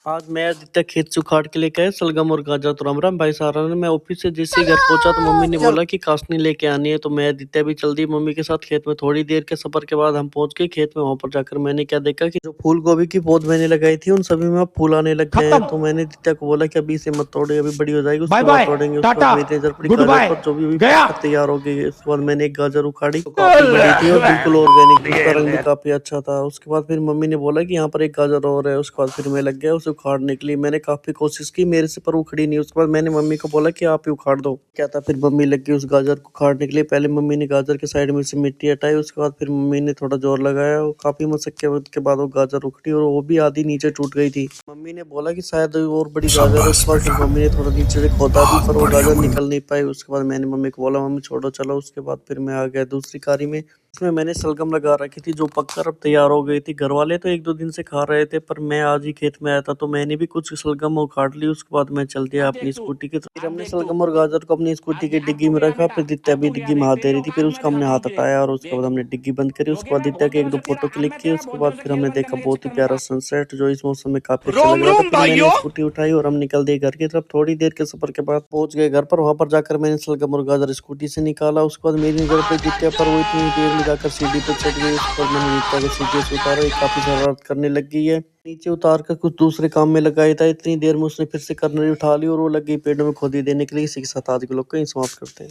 आज मैं आदित्य खेत से उखाड़ के लेके आया सलगम और गाजर। तो राम राम भाई साहब। मैं ऑफिस से जैसे ही घर पहुंचा तो मम्मी ने बोला कि कासनी लेके आनी है। तो मैं आदित्य भी चल दी मम्मी के साथ खेत में। थोड़ी देर के सफर के बाद हम पहुंच गए खेत में। वहां पर जाकर मैंने क्या देखा कि जो फूल गोभी की पौध मैंने लगाई थी उन सभी में अब फूल आने लग गए हैं। खत्म। तो मैंने आदित्य को बोला कि अभी इसे मत तोड़े, अभी बड़ी हो जाएगी बाय उसके बाद बाय तोड़ेंगे। उसके बाद टाटा मेरी नजर पड़ी गुड गाजर बाय पर, जो भी गया। पककर तैयार हो गई है। उसके बाद मैंने एक गाजर उखाड़ी तो काफी बड़ी थी और बिल्कुल ऑर्गेनिक थी। उसका रंग भी काफी अच्छा था। उसके बाद फिर मम्मी ने बोला कि यहाँ पर एक गाजर और है। उसके बाद फिर मैं लग गया उसे उखाड़ने के लिए। मैंने काफी कोशिश की, मेरे से पर उखड़ी नहीं। उसके बाद मैंने मम्मी को बोला कि आप ही उखाड़ दो। क्या था, फिर मम्मी लग गई उस गाजर को उखाड़ने के लिए। पहले मम्मी ने गाजर के साइड में से मिट्टी हटाई। उसके बाद फिर मम्मी ने थोड़ा जोर लगाया और काफी मशक्कत के बाद वो गाजर उखड़ी और वो भी आधी नीचे टूट गई थी। मम्मी ने बोला कि शायद और बड़ी गाजर है। शाबाश उसके बाद फिर बेटा, मम्मी ने थोड़ा नीचे से खोदा भी पर वो बढ़िया गाजर बढ़िया। निकल नहीं पाई। उसके बाद मैंने मम्मी को बोला मम्मी छोड़ो चलो। उसके बाद फिर मैं आ गया दूसरी कारी में। इसमें मैंने शलगम लगा रखी थी जो पककर अब तैयार हो गई थी। घर वाले तो एक दो दिन से खा रहे थे पर मैं आज ही खेत में आया था तो मैंने भी कुछ शलगम उखाड़ ली। उसके बाद मैं चल दिया अब अपनी देख तू, स्कूटी की तरफ। फिर अब हमने देख तू। शलगम और गाजर को अपनी स्कूटी की अब डिग्गी तो में गया रखा। बेटा, फिर दित्या अब भी तो गया। डिग्गी में देख हाथ दे तेरे रही थी। औकात फिर में मैं उसका हमने दिखाता हूँ हाथ तुझे। हटाया और उसके देख बाद तू। हमने डिग्गी बंद करी। हो उसके गया बाद ना, दित्या बहुत की एक जोर दो से तेरा फोटो अब क्लिक मैं की। तेरा उसके बहुत बाद जोर से फिर खेल हमने बंद देखा करने के बहुत ही चक्कर में प्यारा था। सनसेट जो इस मौसम में काफी अच्छा लग रोम रहा था। रोम फिर मैंने भाइयों। स्कूटी उठाई और हम निकल दिए घर की तरफ। थोड़ी देर के सफर के बाद पहुंच गए घर पर। वहां पर जाकर मैंने शलगम और गाजर स्कूटी से निकाला। उसके बाद मेरी नजर पड़ी दित्या पर, वो इतनी देर में जाकर सीढ़ी पे चढ़ गई। उसके बाद मैंने दित्या को सीढ़ी से उतारा। ये काफी शरारत करने लग गई है। नीचे उतार कर कुछ दूसरे काम में लगाया था। इतनी देर में उसने फिर से करनरी उठा ली और वो लग गई पेड़ में खोदी देने के लिए। इसी के साथ आज के लोग को ही समाप्त करते हैं।